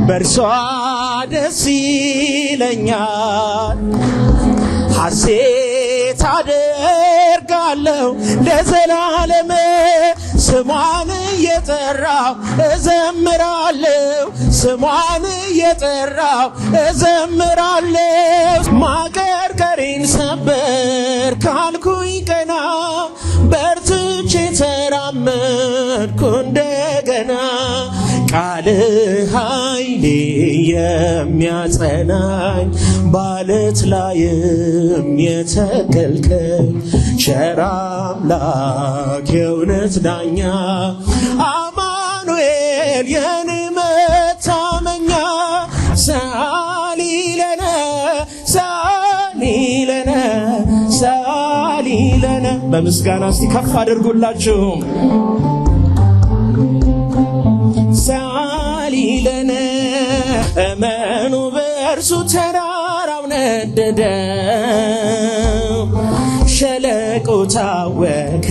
በእርሷ ደስ ይለኛል ሐሴት አደርጋለሁ ለዘላለም ስሟን እየጠራው እዘምራለሁ ስሟን እየጠራው እዘምራለሁ ማቀርቀሬን ሰበር ካልኩኝ ቀና በርትቼ ተራመድኩ እንደገና ቃልህ ኃይሌ የሚያጸናኝ ባለት ላይም የተከልከኝ ቸር አምላክ የእውነት ዳኛ አማኑኤል የኔ መታመኛ ሰአሊ ለነ ሰአሊ ለነ ሰአሊ ለነ በምስጋና እስቲ ከፍ አድርጉላችሁ ሰአሊ ለነ እመኑ በእርሱ ተራራው ነደደ ሸለቆ ታወከ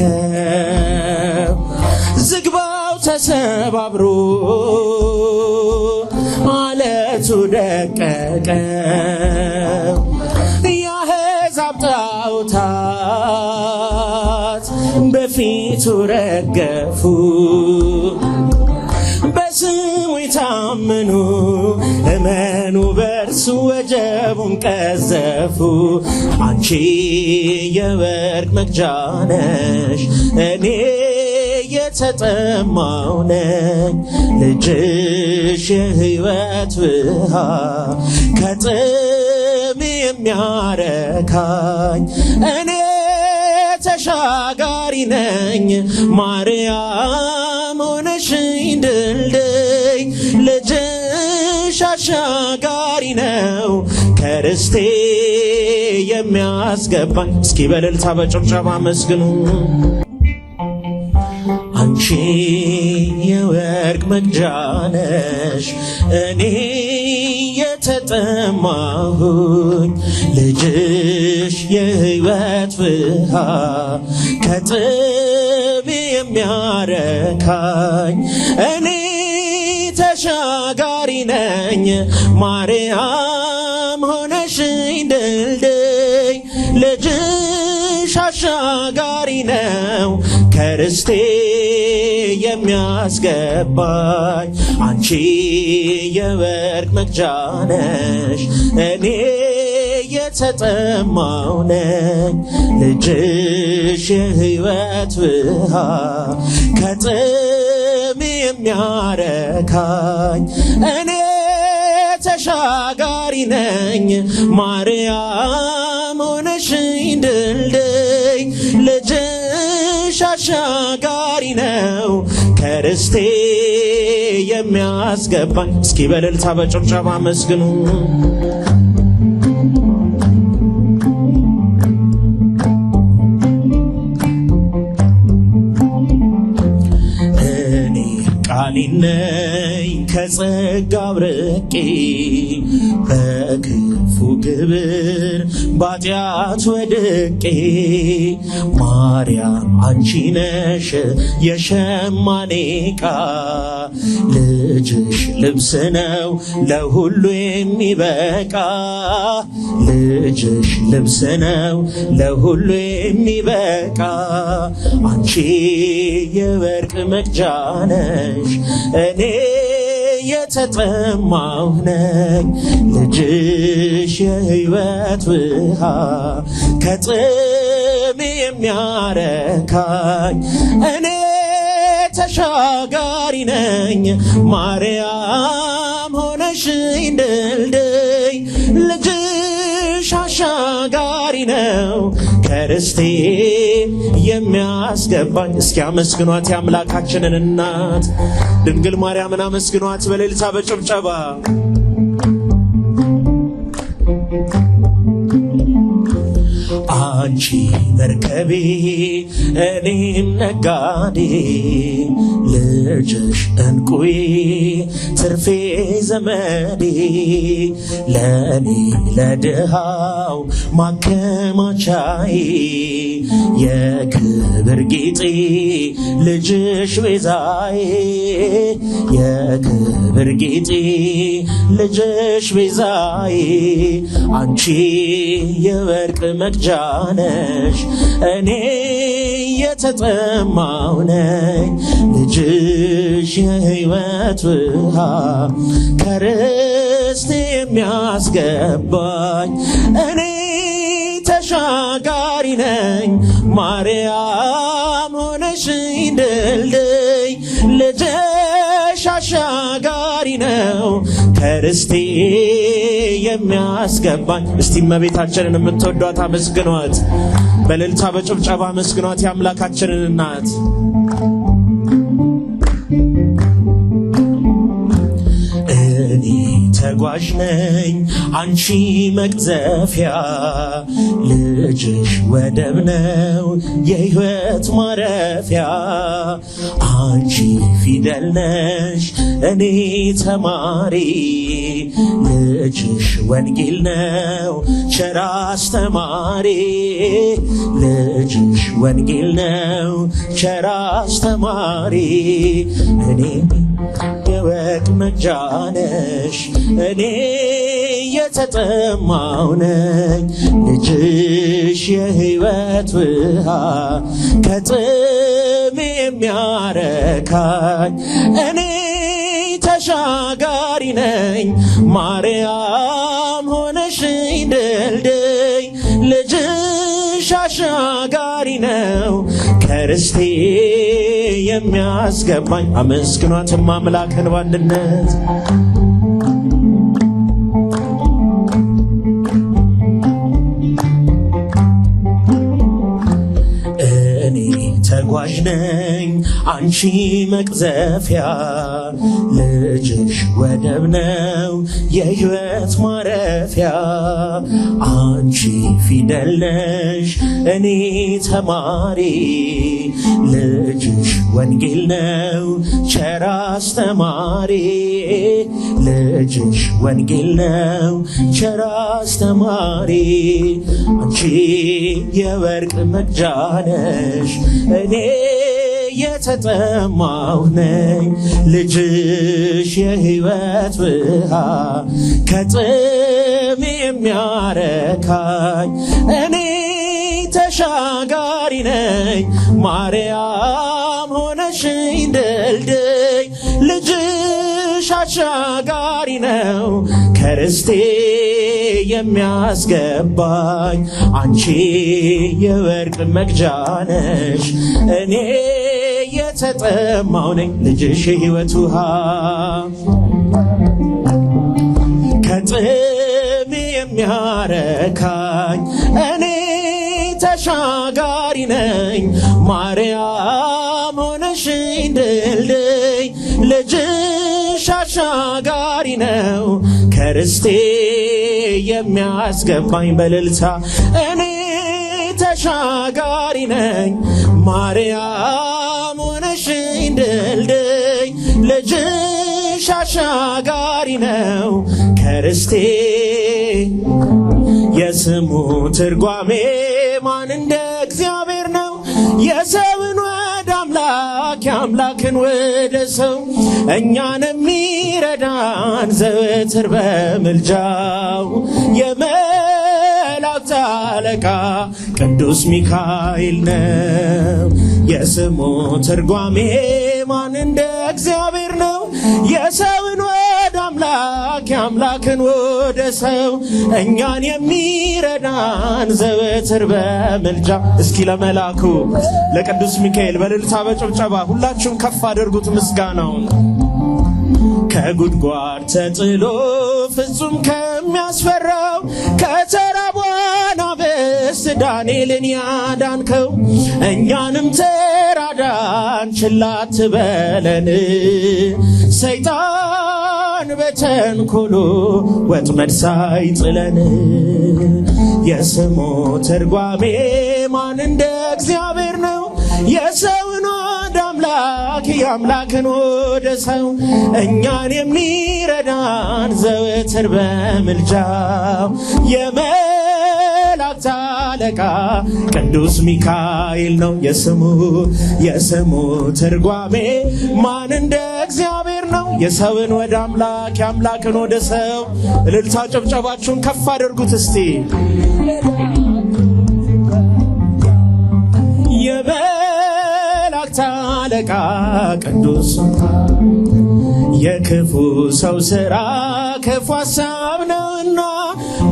ዝግባው ተሰባብሮ አለቱ ደቀቀ የአሕዛብ ጣዖታት በፊቱ ረገፉ በስሙ የታመኑ እመኑ በእርሱ ወጀቡን ቀዘፉ አንቺ የወርቅ መቅጃ ነሽ እኔ የተጠማው ነኝ ልጅሽ የሕይወት ውሃ ከጥም የሚያረካኝ እኔ ተሻጋሪ ነኝ ማርያም ሆነሽኝ ድልድይ ልጅሽ አሻጋሪ ነው ከርስቴ የሚያስገባኝ እስኪ በእልልታ በጭብጨባ አመስግኑ አንቺ የወርቅ መቅጃ ነሽ እኔ የተጠማሁኝ ልጅሽ የሕይወት ውሃ ከጥም የሚያረካኝ እኔ ተሻጋሪ ነኝ ማርያም ሆነሽኝ ድልድይ ልጅሽ አሻጋሪ ነው ከርስቴ የሚያስገባኝ አንቺ የወርቅ መቅጃ ነሽ እኔ የተጠማው ነኝ ልጅሽ የሕይወት ውሃ ከጥም የሚያረካኝ እኔ ተሻጋሪ ነኝ ማርያም ሆነሽኝ ድልድይ ልጅሽ አሻጋሪ ነው ከርስቴ የሚያስገባኝ እስኪ በእልልታ በጭብጨባ አመስግኑ ነኝ ከጸጋው ርቄ በክፉ ግብር ባጢአት ወድቄ ማርያም አንቺ ነሽ የሸማኔ ዕቃ ልጅሽ ልብስ ነው ለሁሉ የሚበቃ ልጅሽ ልብስ ነው ለሁሉ የሚበቃ አንቺ የወርቅ መቅጃ ነሽ እኔ የተጠማሁ ነኝ ልጅሽ የሕይወት ውሃ ከጥም የሚያረካኝ እኔ ተሻጋሪ ነኝ ማርያም ሆነሽኝ ድልድይ ልጅሽ አሻጋሪ ነው ከርስቴ የሚያስገባኝ እስኪ አመስግኗት የአምላካችንን እናት ድንግል ማርያምን አመስግኗት በእልልታ በጭብጨባ አንቺ መርከቤ እኔም ነጋዴ ልጅሽ እንቁዬ ትርፌ ዘመዴ ለኔ ለድሃው ማከማቻዬ የክብር ጌጤ ልጅሽ ቤዛዬ የክብር ጌጤ ልጅሽ ቤዛዬ አንቺ የወርቅ መቅጃ ነሽ እኔ የተጠማው ነኝ ልጅሽ የሕይወት ውሃ ከርስቴ የሚያስገባኝ እኔ ተሻጋሪ ነኝ ማርያም ሆነሽኝ ድልድይ ልጅሽ አሻጋሪ ነው ከርስቴ የሚያስገባኝ። እስቲ እመቤታችንን የምትወዷት አመስግኗት፣ በእልልታ በጭብጨባ አመስግኗት የአምላካችንን እናት። እኔ ተጓዥ ነኝ አንቺ መቅዘፊያ ልጅሽ ወደብ ነው የሕይወት ማረፊያ አንቺ ፊደል ነሽ እኔ ተማሪ ልጅሽ ወንጌል ነው ቸር አስተማሪ ልጅሽ ወንጌል ነው ቸር አስተማሪ እኔ የወርቅ መቅጃ ነሽ እኔ የተጠማው ነኝ ልጅሽ የሕይወት ውሃ ከጥም የሚያረካኝ እኔ ተሻጋሪ ነኝ ማርያም ሆነሽኝ ድልድይ ልጅሽ አሻጋሪ ነው ከርስቴ የሚያስገባኝ። አመስግኗትም አምላክን በአንድነት ተጓዥ ነኝ አንቺ መቅዘፊያ ልጅሽ ወደብ ነው የሕይወት ማረፊያ አንቺ ፊደል ነሽ እኔ ተማሪ ልጅሽ ወንጌል ነው ቸር አስተማሪ ልጅሽ ወንጌል ነው ቸር አስተማሪ አንቺ የወርቅ መቅጃ ነሽ እኔ የተጠማው ነኝ ልጅሽ የሕይወት ውሃ ከጥም የሚያረካኝ እኔ ተሻጋሪ ነኝ ማርያም ሆነሽኝ ድልድይ ልጅሽ አሻጋሪ ነው ከርስቴ የሚያስገባኝ አንቺ የወርቅ መቅጃ ነሽ እኔ የተጠማው ነኝ ልጅሽ የሕይወት ውሃ ከጥም የሚያረካኝ እኔ ተሻጋሪ ነኝ ማርያም ሆነሽኝ ድልድይ ልጅሽ አሻጋሪ ነው ከርስቴ የሚያስገባኝ በእልልታ እኔ ተሻጋሪ ነኝ ማርያም ሆነሽኝ ድልድይ ልጅሽ አሻጋሪ ነው ከርስቴ የስሙ ትርጓሜ ማን እንደ እግዚአብሔር ነው የሰውን ወደ አምላክ የአምላክን ወደ ሰው እኛን የሚረዳን ዘወትር በምልጃው የመላእክት አለቃ ቅዱስ ሚካኤል ነው። የስሙ ትርጓሜ ማን እንደ እግዚአብሔር ነው የሰውን ወደ አምላክ የአምላክን ወደ ሰው እኛን የሚረዳን ዘወትር በምልጃ። እስኪ ለመላኩ ለቅዱስ ሚካኤል በእልልታ በጭብጨባ ሁላችሁም ከፍ አድርጉት ምስጋናውን። ከጉድጓድ ተጥሎ ፍጹም ከሚያስፈራው ከተራቡ አናብስት ዳንኤልን ያዳንከው እኛንም ተራዳን ችላ አትበለን። ሰይጣን በተንኮሉ ወጥመድ ሳይጥለን የስሙ ትርጓሜ ማን እንደ እግዚአብሔር ነው የሰውን ወደ አምላክ አምላክ የአምላክን ወደ ሰው እኛን የሚረዳን ዘወትር በምልጃው የመላእክት አለቃ ቅዱስ ሚካኤል ነው የስሙ ትርጓሜ ማን እንደ እግዚአብሔር ነው። የሰውን ወደ አምላክ የአምላክን ወደ ሰው። እልልታ ጭብጨባችሁን ከፍ አድርጉት እስቲ። የመላእክት አለቃ ቅዱስ የክፉ ሰው ሥራ ክፉ ሐሳብ ነውና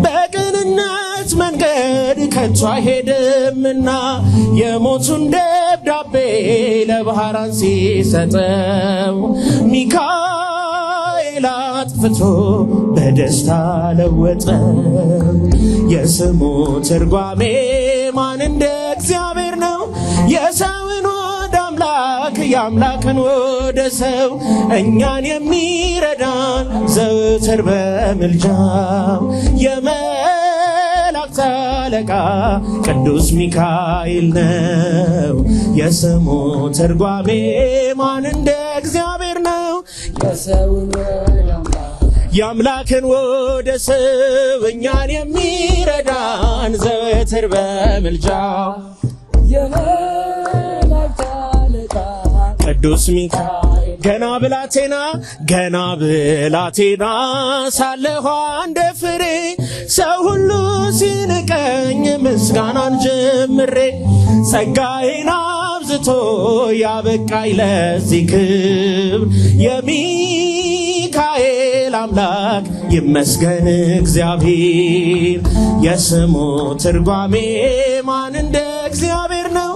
በቅንነት መንገድ ከቶ አይሄድምና የሞቱን ደብዳቤ ለባህራን ሲሰጠው ሚካኤል አጥፍቶ በደስታ ለወጠው። የስሙ ትርጓሜ ማን እንደ እግዚአብሔር ነው። የሰውን ወደ አምላክ የአምላክን ወደ ሰው እኛን የሚረዳን ዘወትር በምልጃው የመላእክት አለቃ ቅዱስ ሚካኤል ነው። የስሙ ትርጓሜ ማን እንደ እግዚአብሔር ነው። የአምላክን ወደ ሰው እኛን የሚረዳን ዘወትር በምልጃው ቅዱስ ሚካኤል ገና ብላቴና ሳለሁ እንደ ፍሬ ሰው ሁሉ ሲንቀኝ ምስጋናን ጀምሬ ጸጋዬን አብዝቶ ያበቃኝ ለዚህ ክብር የሚካኤል አምላክ ይመስገን እግዚአብሔር። የስሙ ትርጓሜ ማን እንደ እግዚአብሔር ነው።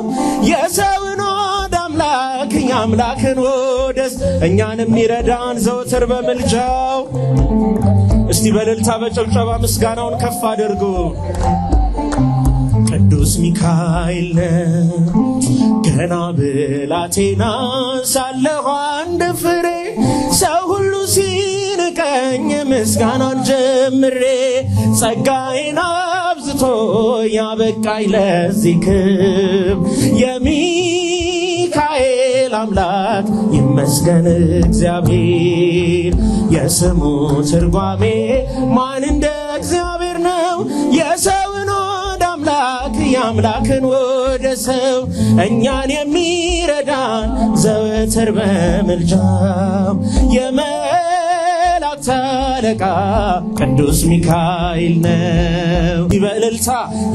የሰውን ወደ አምላክ የአምላክን ወደ እኛን የሚረዳን ዘወትር በምልጃው። እስቲ በእልልታ በጭብጨባ ምስጋናውን ከፍ አድርጉ። ቅዱስ ሚካኤል ገና ብላቴና ሳለሁ እንደ ፍሬ ሰው ሁሉ ሲንቀኝ ምስጋናን ጀምሬ ጸጋዬን አብዝቶ ያበቃኝ ለዚህ ክብር የሚካኤል አምላክ ይመስገን እግዚአብሔር። የስሙ ትርጓሜ ማን እንደ እግዚአብሔር ነው። የሰውን ወደ አምላክ የአምላክን ወደ ሰው እኛን የሚረዳን ዘወትር በምልጃው የመላእክት አለቃ ቅዱስ ሚካኤል ነው። በእልልታ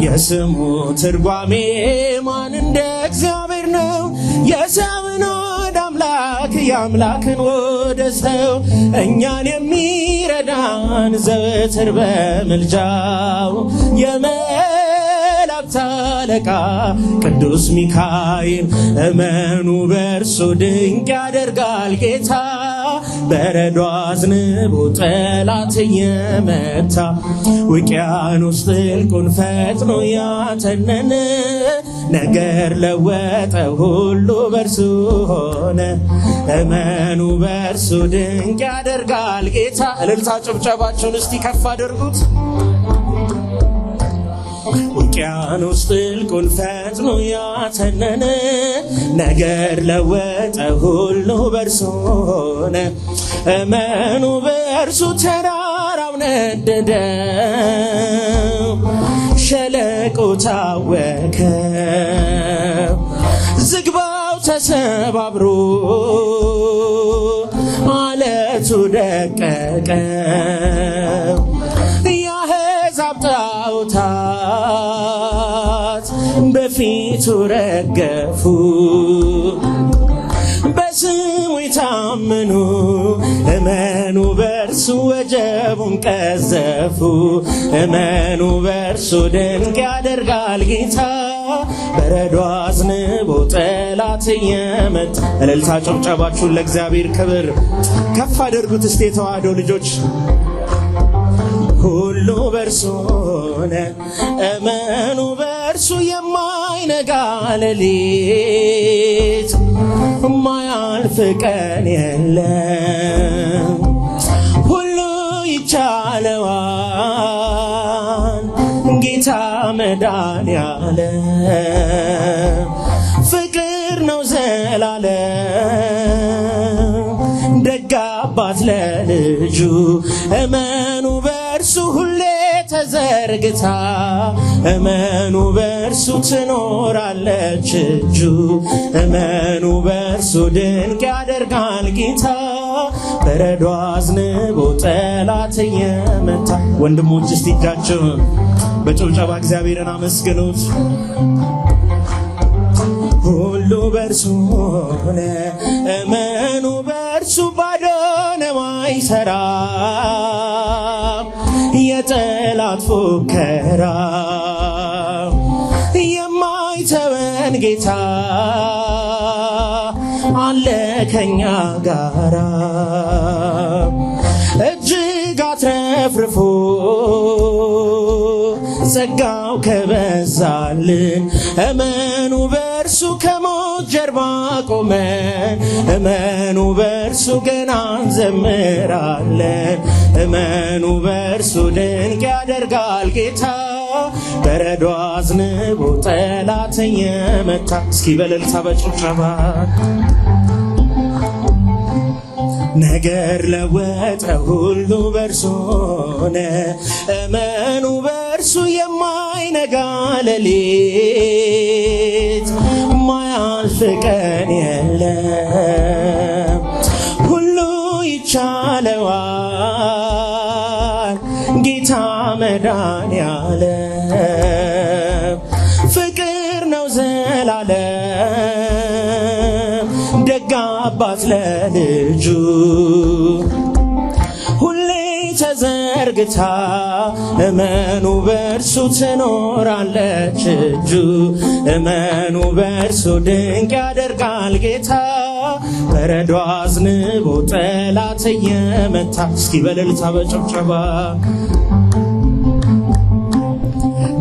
የስሙ ትርጓሜ ማን እንደ እግዚአብሔር ነው። የሰውን ወደ አምላክ የአምላክን ወደ ሰው እኛን የሚረዳን ዘወትር በምልጃው የመላእክት አለቃ ቅዱስ ሚካኤል እመኑ በእርሱ ድንቅ ያደርጋል ጌታ በረዶ አዝንቦ ጠላት እየመታ ውቅያኖስ ጥልቁን ፈጥኖ ያተነነ ነገር ለወጠ ሁሉ በርሱ ሆነ። እመኑ በእርሱ ድንቅ ያደርጋል ጌታ። እልልታ ጭብጨባችሁን እስቲ ከፍ አድርጉት። ውቅያኖስ ጥልቁን ፈጥኖ ያተነነ ነገር ለወጠ ሁሉ በርሱ ሆነ። እመኑ በእርሱ ተራራው ነደደ ሸለቆ ታወከ ዝግባው ተሰባብሮ አለቱ ደቀቀ የአሕዛብ ጣዖታት በፊቱ ረገፉ በስሙ የታመኑ እመኑ በእርሱ ወጀቡን ቀዘፉ። እመኑ በእርሱ ድንቅ ያደርጋል ጌታ በረዶ አዝንቦ ጠላት እየመታ። እልልታ ጭብጨባችሁን ለእግዚአብሔር ክብር ከፍ አድርጉት እስቲ የተዋህዶ ልጆች። ሁሉ በእርሱ ሆነ እመኑ በእርሱ የማይነጋ ሌሊት ማያልፍ ቀን የለም ሁሉ ይቻለዋል ጌታ መድኃኔዓለም ፍቅር ነው ዘላለም ደግ አባት ለልጁ እመኑ በእርሱ ሁሌ ተዘርግታ እመኑ በእርሱ ትኖራለች እጁ እመኑ በእርሱ ድንቅ ያደርጋል ጌታ በረዶ አዝንቦ ጠላት እየመታ። ወንድሞች እስቲ እጃችሁን በጭብጨባ እግዚአብሔርን አመስግኑት። ሁሉ በእርሱ ሆነ እመኑ በእርሱ ባዶ ነው አይሰራም የጠላት ፉከራ የማይተወን ጌታ አለ ከኛ ጋራ እጅግ አትረፍርፎ ጸጋው ከበዛልን እመኑ በእርሱ ከሞት ጀርባ ቆመን እመኑ በእርሱ ገና እንዘምራለን እመኑ በእርሱ ድንቅ ያደርጋል ጌታ በረዶ አዝንቦ ጠላት እየመታ። እስኪ በእልልታ በጭብጨባ ነገር ለወጠ ሁሉ በእርሱ ሆነ እመኑ በእርሱ የማይነጋ ሌሊት ማያልፍ ቀን የለም ሁሉ ይቻለዋል ጌታ መድኃኔዓለም ፍቅር ነው ዘላለም ደግ አባት ለልጁ ሁሌ ተዘርግታ እመኑ በእርሱ ትኖራለች እጁ እመኑ በእርሱ ድንቅ ያደርጋል ጌታ በረዶ አዝንቦ ጠላት እየመታ። እስኪ በእልልታ በጭብጨባ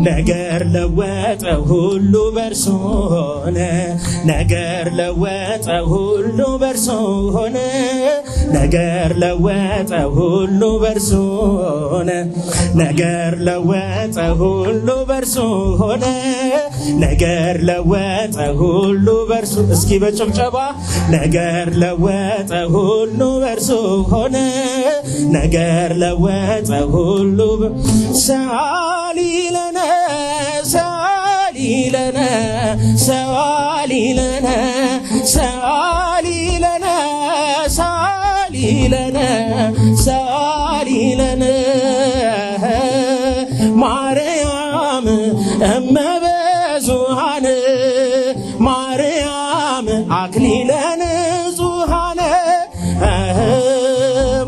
ነገር ለወጠ ሁሉ በእርሱ ሆነ ነገር ለወጠ ሁሉ በእርሱ ሆነ ነገር ለወጠ ሁሉ በእርሱ ሆነ ነገር ለወጠ ሁሉ በእርሱ ሆነ ነገር ለወጠ ሁሉ በእርሱ እስኪ በጭብጨባ ነገር ለወጠ ሁሉ በእርሱ ሆነ ነገር ለወጠ ሁሉ ሰአሊ ለነ ሰአሊ ለነ ሰአሊ ለነ ሰአሊ ለነ ሰአሊ ለነ ሰአሊ ለነ ማርያም እመበዙኃን ማርያም አክሊለ ንጹሐን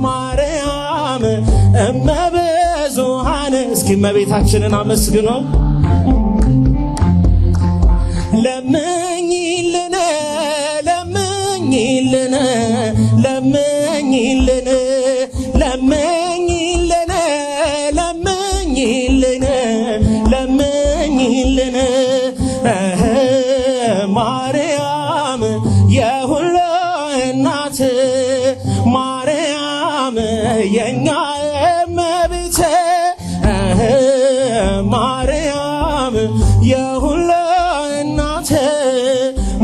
ማርያም እመበዙኃን። እስኪ እመቤታችንን አመስግኖ ለምኝልን ለምኝልን ለምኝልን ለምኝልን ለምኝልን ለምኝልን ማርያም የሁሉ እናት ማርያም የኛ እመቤት ማርያም የሁሉ እናት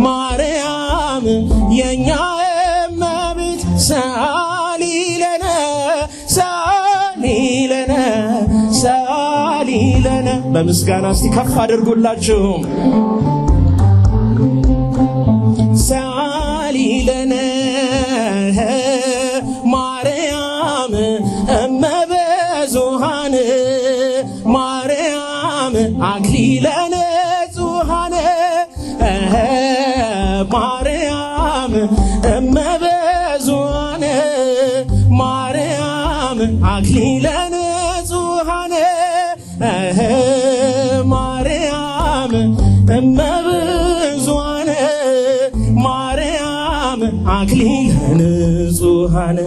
ማርያም የኛ እመቤት ሰአሊ ለነ ሰአሊ ለነ ሰአሊ ለነ። በምስጋና እስቲ ከፍ አድርጉላችሁ ሰአሊ ለነ ማርያም እመበዙኃን ማርያም አክሊለ ንጹሐን ማርያም እመበዙኃን ማርያም አክሊለ ንጹሐን ማርያም እመበዙኃን ማርያም አክሊለ ንጹሐን።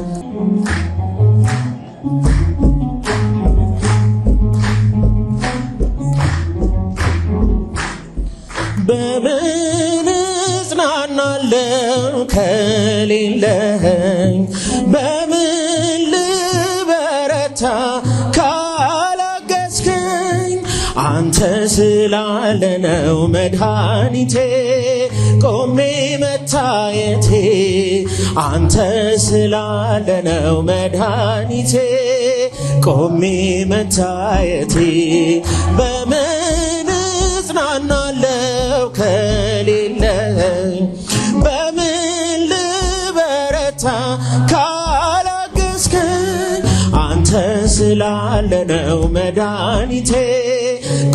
በምን እጽናናለሁ ከሌለኝ በምን ልበረታ ካላገዝከኝ አንተ ስላለ ነው መድኃኒቴ ቆሜ መታየቴ አንተ ስላለ ነው መድኃኒቴ ቆሜ መታየቴ በምን እጽናናለሁ ከሌለኝ በምን ልበረታ ካላገዝከኝ አንተ ስላለ ነው መድኃኒቴ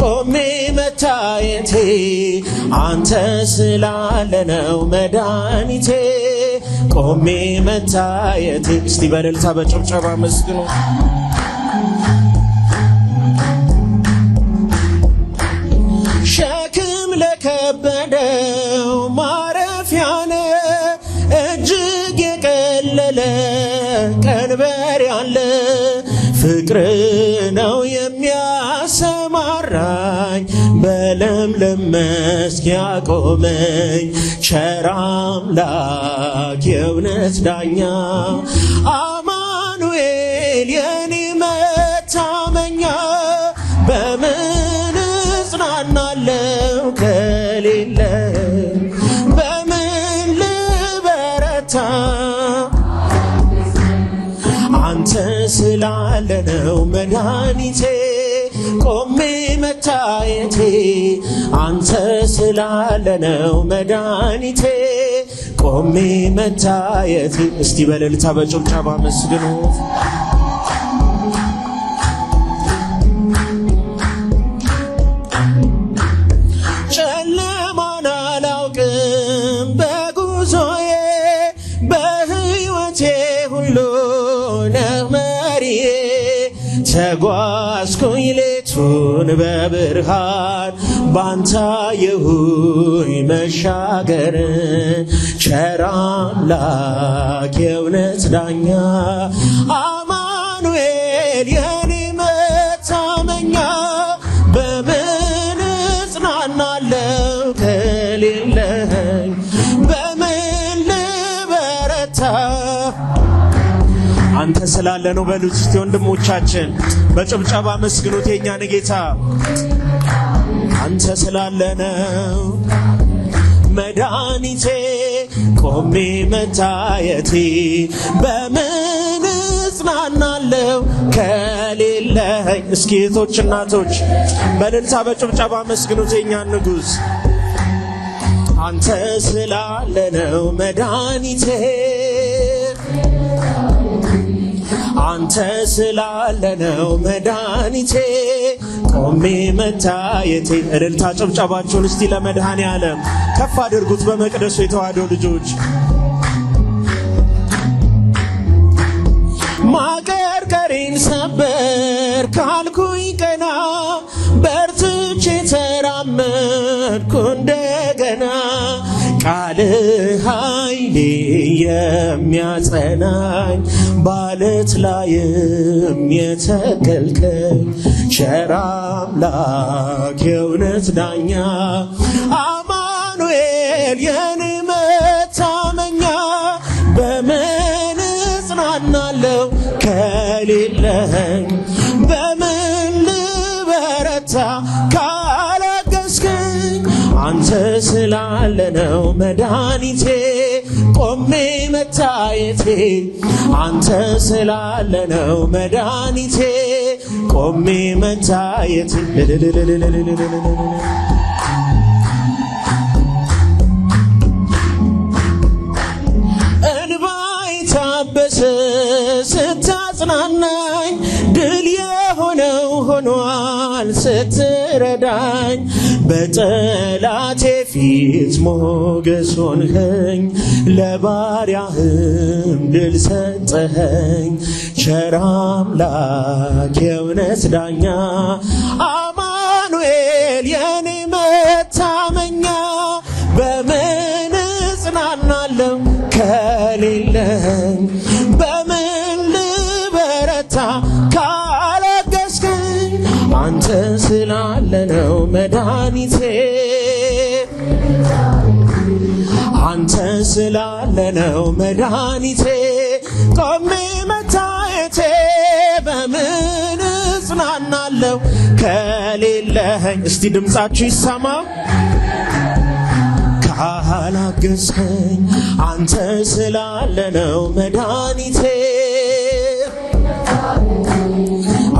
ቆሜ መታየቴ አንተ ስላለ ነው መድኃኒቴ ቆሜ መታየቴ። እስቲ በእልልታ በጭብጨባ መስግኑ። ሸክም ለከበደው ማረፊያ ነህ እጅግ የቀለለ ቀንበር ያለ ፍቅር ነው የሚያሰማራኝ በለምለም መስክ ያቆመኝ ቸር አምላክ የእውነት ዳኛ አማኑኤል የኔ መታመኛ በምን እጽናናለሁ ከሌለኝ በምን ልበረታ አንተ ስላለ ነው መድኃኒቴ ቆሜ መታየቴ አንተ ስላለ ነው መድኃኒቴ ቆሜ መታየቴ። እስቲ በእልልታ በጭብጨባ መስግኑ። ጨለማን አላውቅም በጉዞዬ በሕይወቴ ሁሉ ነህ መሪዬ ተጓዝኩኝ ሌቱን በብርሃን ባንተ አየሁኝ መሻገርን ቸር አምላክ የእውነት ዳኛ አማኑኤል የኔ መታመኛ በምን እጽናናለሁ ከሌለኝ በምን ልበረታ አንተ ስላለ ነው በሉት እስቲ ወንድሞቻችን በጭብጨባ መስግኑት የኛን ጌታ አንተ ስላለ ነው መድኃኒቴ ቆሜ መታየቴ በምን እጽናናለሁ ከሌለኝ። እስኪ እህቶች እናቶች በእልልታ በጭብጨባ መስግኑት የኛን ንጉሥ አንተ ስላለ ነው መድኃኒቴ አንተ ስላለ ነው መድኃኒቴ ቆሜ መታየቴ። እልልታ ጭብጨባችሁን እስቲ ለመድኃኔዓለም ከፍ አድርጉት በመቅደሱ የተዋሕዶ ልጆች። ማቀርቀሬን ሰበር ካልኩኝ ቀና በርትቼ ተራመድኩ እንደገና ቃልህ ኃይሌ የሚያጸናኝ ባለት ላይም የተከልከኝ ቸር አምላክ የእውነት ዳኛ አማኑኤል የኔ መታመኛ በምን እጽናናለሁ ከሌለኝ በምን ልበረታ ካላገዝከኝ አንተ ስላለ ነው መድኃኒቴ ቆሜ መታየቴ አንተ ስላለ ነው መድኃኒቴ ቆሜ መታየቴ። እንባይ ታበሰ ስታጽናናኝ ድል የሆነው ሆኗል ስትረዳኝ በጠላቴ ፊት ሞገስ ሆንኸኝ ለባሪያህም ድል ሰጠኸኝ ቸር አምላክ የእውነት ዳኛ አማኑኤል የኔ መታመኛ በምን እጽናናለሁ ከሌለኝ በምን ልበረታ ካላገዝከኝ አንተ ስላለ ነው መድኃኒቴ አንተ ስላለ ነው መድኃኒቴ ቆሜ መታየቴ በምን እጽናናለሁ ከሌለኝ። እስቲ ድምፃችሁ ይሰማ ካላገዝከኝ አንተ ስላለ ነው መድኃኒቴ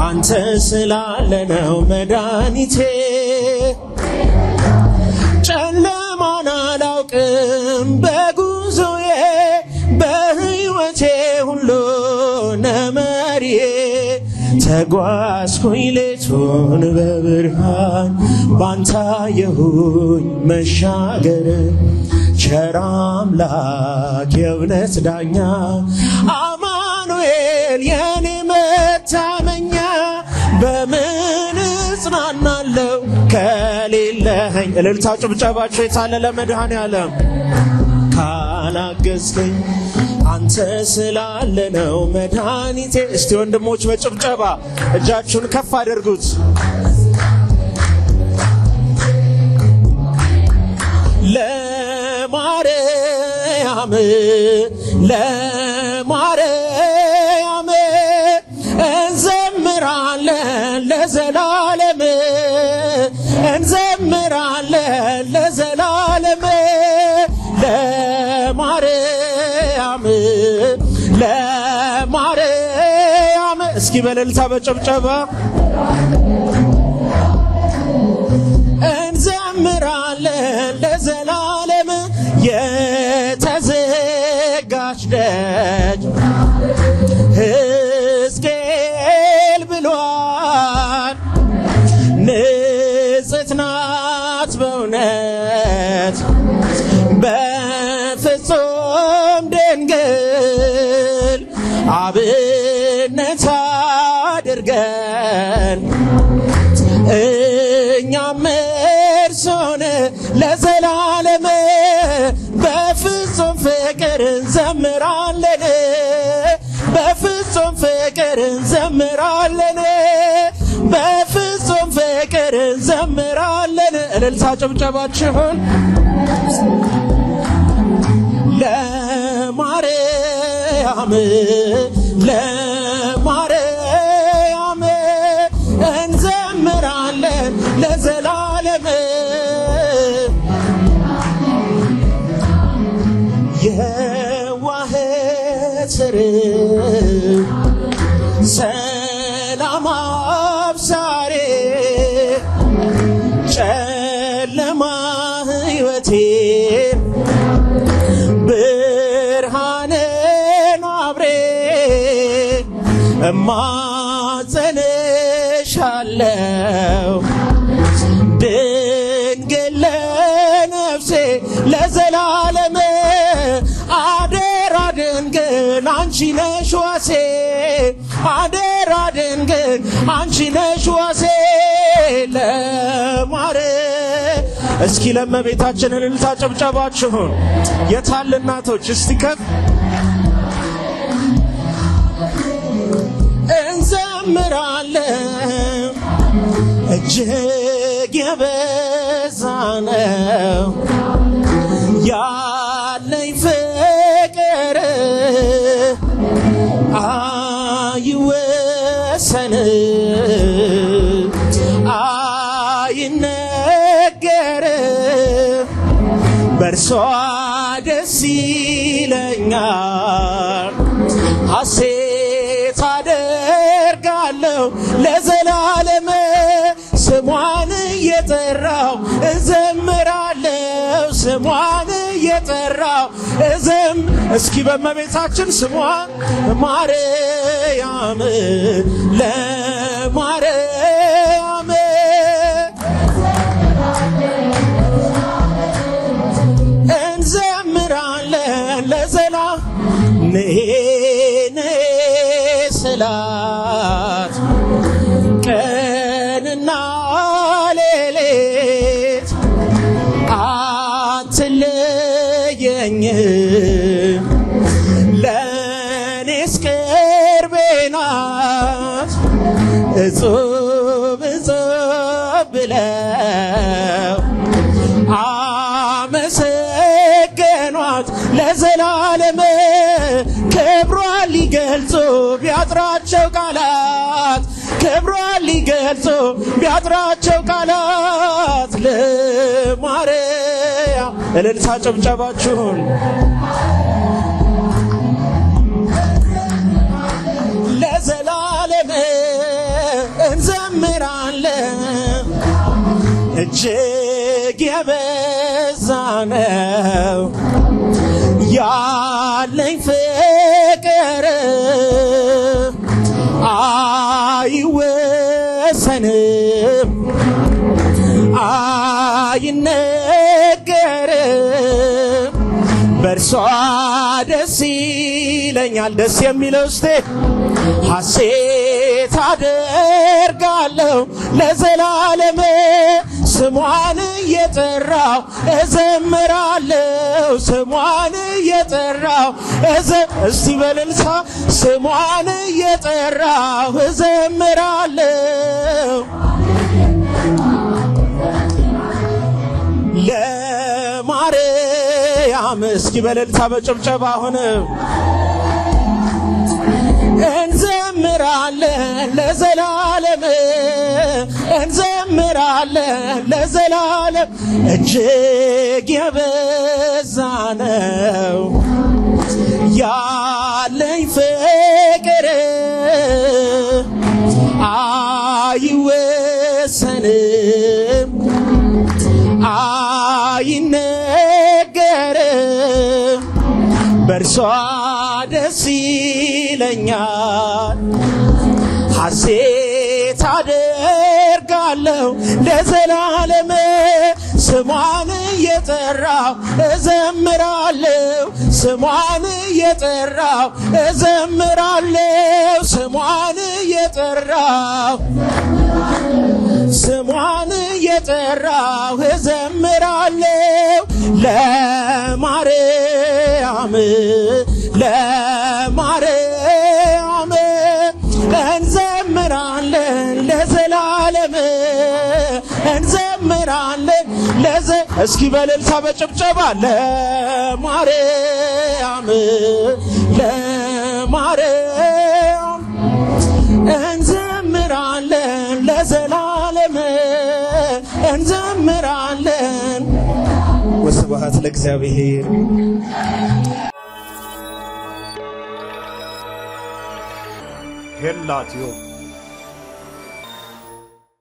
አንተ ስላለ ነው መድኃኒቴ ጨለማን አላውቅም በጉዞዬ በሕይወቴ ሁሉ ነመሪዬ ተጓዝኩኝ ሌቱን በብርሃን ባንተ አየሁኝ መሻገር ቸር አምላክ የእውነት ዳኛ አማኑኤል የኔ መታመኛ በምን እጽናናለሁ ከሌለኸኝ እልልታ ጭብጨባቸው የታለ ለመድኃኔዓለም ካላገዝከኝ አንተ ስላለ ነው መድኃኒቴ እስቲ ወንድሞች በጭብጨባ እጃችሁን ከፍ አድርጉት ለማርያም እንዘምራለን ለዘላለም እንዘምራለን ለዘላለም ለማርያም እስኪ በእልልታ በጭብጨባ እንዘምራለን ለዘላለም የተዘጋች ደጅ ሕዝቅኤል ብሏል ንጽሕት ናት በእውነት በፍጹም ድንግል አብነት አድርገን እኛም እርሱን ለዘላለም በፍጹም ፍቅር እንዘምራለን በፍጹም ፍቅር እንዘምራለን በፍጹም ፍቅር እንዘምራለን እልልታ ጭብጨባችሁን ለማርያም እንዘምራለን ለዘላለም የዋህት ስር ሰላም አብሳሬ ጨለማ ሕይወቴ ብርሃንን አብሬ እማጸንሻለሁ ድንግል ለነፍሴ ለዘላለም አደራ ድንግል አንቺ ነሽ ዋሴ አደራ ድንግል አንቺ ነሽ ዋሴ ለማርያም እስኪ ለእመቤታችን እልልታ ጭብጨባችሁን የታል እናቶች እስቲ ከፍ እንዘምራለን እጅግ የበዛ ነው ያለኝ ፍቅር አይወሰን አይነገር በእርሷ ደስ ይለኛል ሐሴት አደርጋለሁ ለዘላለም ስሟን እየጠራው እዘምራለሁ ስሟን እየጠራው እስኪ በእመቤታችን ስሟን ማርያም ለማርያም እንዘምራለን ለዘላለም ስላት ቀንና ሌሊት አትለየኝ ለኔስ ቅርቤ ናት እጹብ እጹብ ብለው አመሰገኗት ለዘላለም ክብሯን ሊገልጹ ቢያጥራቸው ቃላት ክብሯን ሊገልጹ ቢያጥራቸው ቃላት ለማርያም እልልታ ጭብጨባችሁን ለዘላለም እንዘምራለን እጅግ የበዛ ነው ያለኝ ፍቅር አይወሰንም አይነገርም በእርሷ ደስ ይለኛል ደስ የሚለው እስቴ ሐሴት አደርጋለሁ ለዘላለም ስሟን እየጠራው እዘምራለሁ ስሟን እየጠራው እስቲ በልልታ ስሟን እየጠራው እዘምራለሁ ለማርያም እስኪ በልልታ በጭብጨባ ሆነ እንዘምራለን ለዘላለም እንዘምራለን ለዘላለም እጅግ የበዛ ነው ያለኝ ፍቅር አይወሰንም አይነገርም በእርሷ ደስ ይለኛል ሐሴት አደርጋለሁ ለዘላለም ስሟን እየጠራው እዘምራለሁ ስሟን እየጠራው እዘምራለሁ ስሟን እየጠራው ስሟን እየጠራው እዘምራለሁ ለማርያም ለማርያም እንዘምራለን ለዘላለም እንዘምራለን እስኪ በልልታ በጭብጨባ ለማርያም ለማርያም እንዘምራለን ለዘላለም እንዘምራለን ወስብሐት ለእግዚአብሔር ሄላትዮ